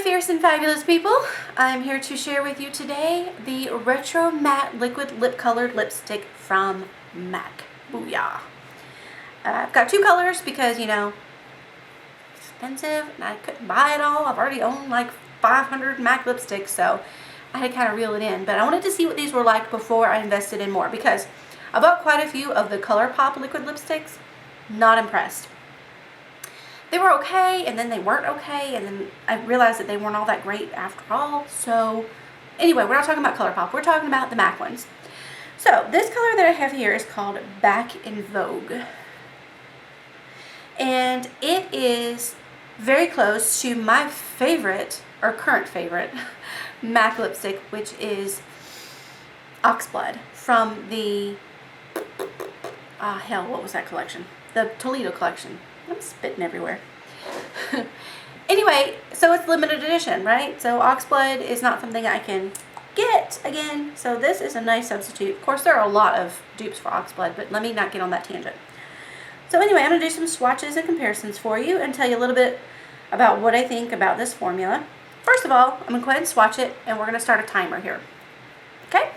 fierce and fabulous people. I'm here to share with you today the Retro Matte Liquid Lip Colored Lipstick from MAC. Booyah. I've got two colors because, you know, it's expensive and I couldn't buy it all. I've already owned like 500 MAC lipsticks, so I had to kind of reel it in. But I wanted to see what these were like before I invested in more, because I bought quite a few of the ColourPop liquid lipsticks. Not impressed. They were okay, and then they weren't okay, and then I realized that they weren't all that great after all. So anyway, we're not talking about ColourPop. We're talking about the MAC ones. So this color that I have here is called Back in Vogue. And it is very close to my favorite, or current favorite, MAC lipstick, which is Oxblood from the, what was that collection? The Toledo collection. I'm spitting everywhere. Anyway, so it's limited edition, right? So Oxblood is not something I can get again. So this is a nice substitute. Of course, there are a lot of dupes for Oxblood, but let me not get on that tangent. So anyway, I'm going to do some swatches and comparisons for you and tell you a little bit about what I think about this formula. First of all, I'm going to go ahead and swatch it, and we're going to start a timer here. Okay?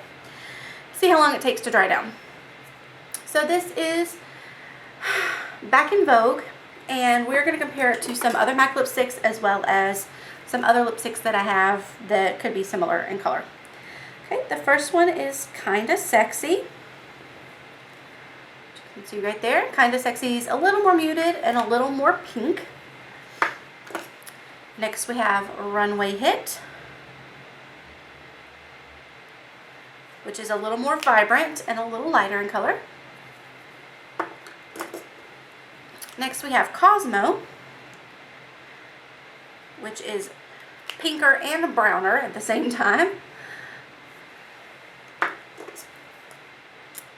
See how long it takes to dry down. So this is Back in Vogue, and we're going to compare it to some other MAC lipsticks as well as some other lipsticks that I have that could be similar in color. Okay, the first one is Kinda Sexy. You can see right there, Kinda Sexy is a little more muted and a little more pink. Next we have Runway Hit, which is a little more vibrant and a little lighter in color. Next we have Cosmo, which is pinker and browner at the same time.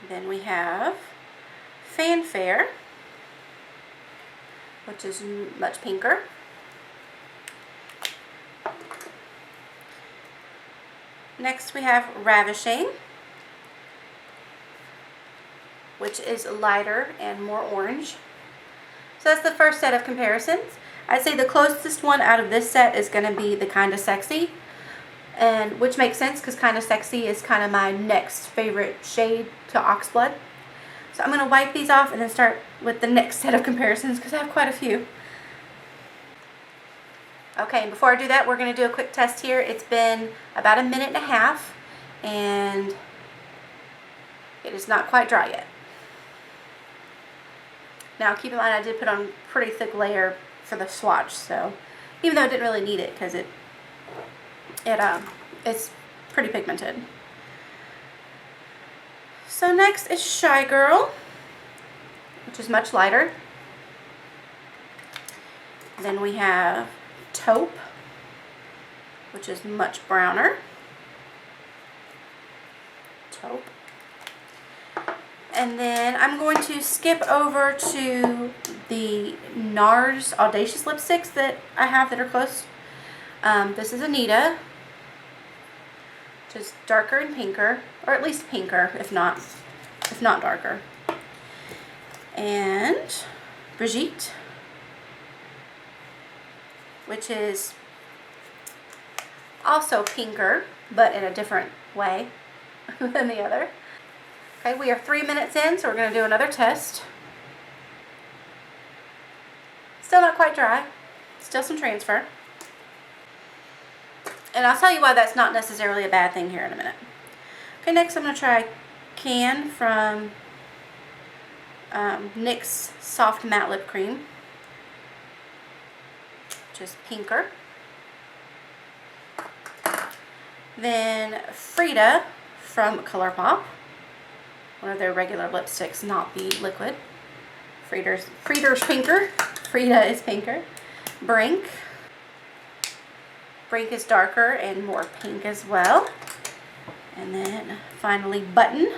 Then we have Fanfare, which is much pinker. Next we have Ravishing, which is lighter and more orange. So that's the first set of comparisons. I'd say the closest one out of this set is going to be the Kinda Sexy, and which makes sense because Kinda Sexy is kind of my next favorite shade to Oxblood. So I'm going to wipe these off and then start with the next set of comparisons because I have quite a few. Okay, before I do that, we're going to do a quick test here. It's been about a minute and a half, and it is not quite dry yet. Now, keep in mind, I did put on a pretty thick layer for the swatch, so even though I didn't really need it because it's pretty pigmented. So next is Shy Girl, which is much lighter. Then we have Taupe, which is much browner. Taupe. And then I'm going to skip over to the NARS Audacious lipsticks that I have that are close. This is Anita, which is darker and pinker, or at least pinker, if not darker. And Brigitte, which is also pinker, but in a different way than the other. Okay, we are 3 minutes in, so we're going to do another test. Still not quite dry. Still some transfer. And I'll tell you why that's not necessarily a bad thing here in a minute. Okay, next I'm going to try Can from NYX Soft Matte Lip Cream, which is pinker. Then Frida from ColourPop. One of their regular lipsticks, not the liquid. Frida's pinker. Frida is pinker. Brink. Brink is darker and more pink as well. And then finally Button.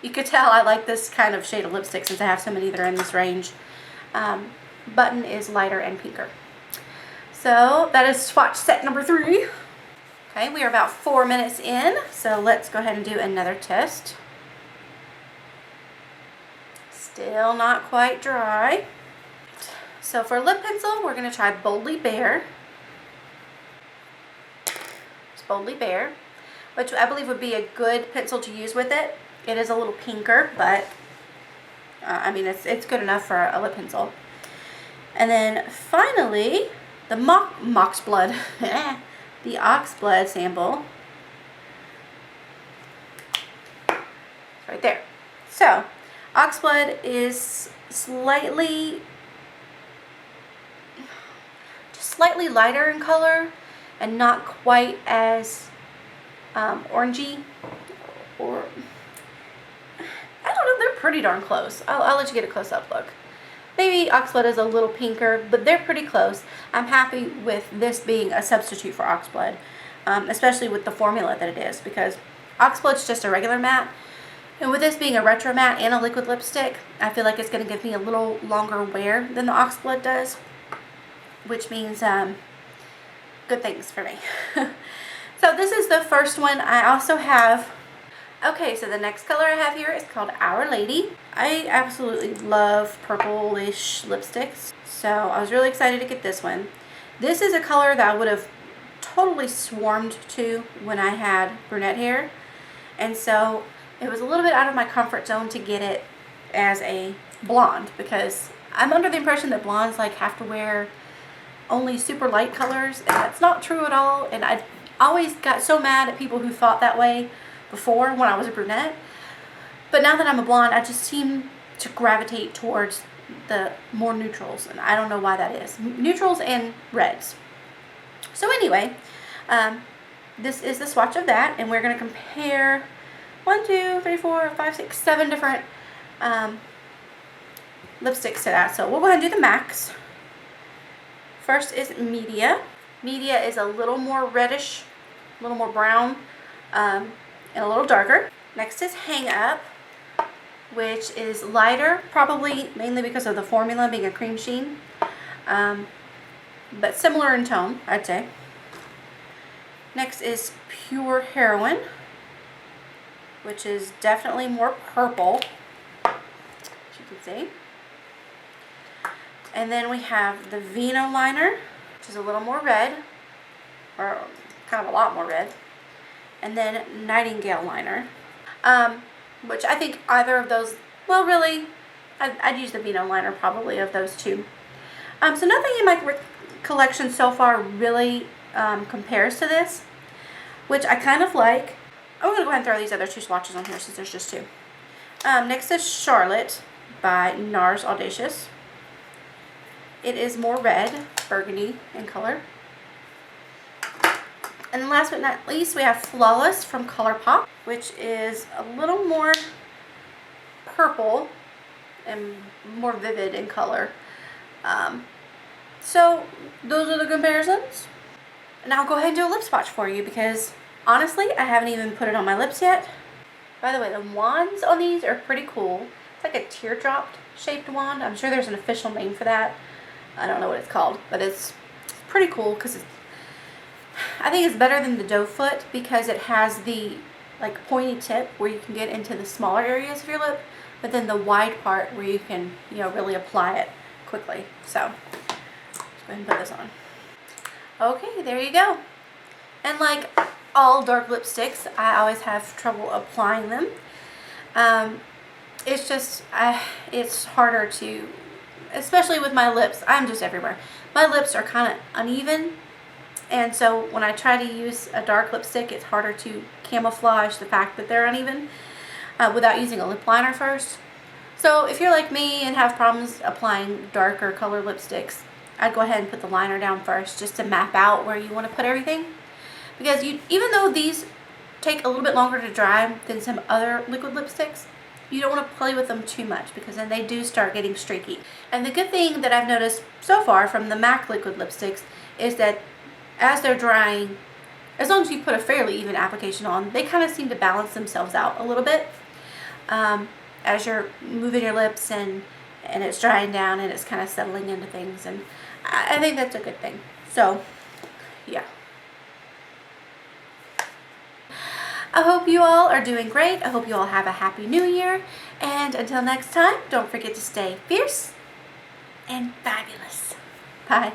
You could tell I like this kind of shade of lipstick since I have so many that are in this range. Button is lighter and pinker. So that is swatch set number 3. Okay, we are about 4 minutes in, so let's go ahead and do another test. Still not quite dry. So for lip pencil, we're going to try Boldly Bare. It's Boldly Bare, which I believe would be a good pencil to use with it. It is a little pinker, but I mean, it's good enough for a lip pencil. And then finally, the Moxblood, the Oxblood sample. It's right there. So, Oxblood is slightly lighter in color and not quite as orangey, or I don't know, they're pretty darn close. I'll let you get a close-up look. Maybe Oxblood is a little pinker, but they're pretty close. I'm happy with this being a substitute for Oxblood, especially with the formula that it is, because Oxblood's just a regular matte, and with this being a retro matte and a liquid lipstick, I feel like it's going to give me a little longer wear than the Oxblood does, which means good things for me. So this is the first one. I also have, okay, so the next color I have here is called Our Lady. I absolutely love purplish lipsticks, so I was really excited to get this one. This is a color that I would have totally swarmed to when I had brunette hair, and so it was a little bit out of my comfort zone to get it as a blonde, because I'm under the impression that blondes like have to wear only super light colors, and that's not true at all. And I always got so mad at people who thought that way before when I was a brunette. But now that I'm a blonde, I just seem to gravitate towards the more neutrals, and I don't know why that is. Neutrals and reds. So anyway, this is the swatch of that, and we're going to compare 1, 2, 3, 4, 5, 6, 7 different lipsticks to that. So we'll go ahead and do the MACs. First is Media. Media is a little more reddish, a little more brown, and a little darker. Next is Hang Up, which is lighter, probably mainly because of the formula being a cream sheen, but similar in tone, I'd say. Next is Pure Heroine, which is definitely more purple, as you can see. And then we have the Vino liner, which is a little more red, or kind of a lot more red. And then Nightingale liner, which I think either of those, well, really, I'd use the Vino liner probably of those two. So nothing in my collection so far really compares to this, which I kind of like. I'm going to go ahead and throw these other two swatches on here since there's just two. Next is Charlotte by NARS Audacious. It is more red, burgundy in color. And then last but not least, we have Flawless from ColourPop, which is a little more purple and more vivid in color. So those are the comparisons. Now I'll go ahead and do a lip swatch for you, because honestly, I haven't even put it on my lips yet. By the way, the wands on these are pretty cool. It's like a teardrop shaped wand. I'm sure there's an official name for that. I don't know what it's called, but it's pretty cool because I think it's better than the doe foot because it has the like pointy tip where you can get into the smaller areas of your lip, but then the wide part where you can, you know, really apply it quickly. So let's go ahead and put this on. Okay, there you go. And like all dark lipsticks, I always have trouble applying them. It's just it's harder to, especially with my lips. I'm just everywhere. My lips are kind of uneven, and so when I try to use a dark lipstick, it's harder to camouflage the fact that they're uneven without using a lip liner first. So if you're like me and have problems applying darker color lipsticks, I'd go ahead and put the liner down first just to map out where you want to put everything. Because even though these take a little bit longer to dry than some other liquid lipsticks, you don't want to play with them too much because then they do start getting streaky. And the good thing that I've noticed so far from the MAC liquid lipsticks is that as they're drying, as long as you put a fairly even application on, they kind of seem to balance themselves out a little bit as you're moving your lips and it's drying down and it's kind of settling into things. And I think that's a good thing. So, yeah. I hope you all are doing great. I hope you all have a happy new year. And until next time, don't forget to stay fierce and fabulous. Bye.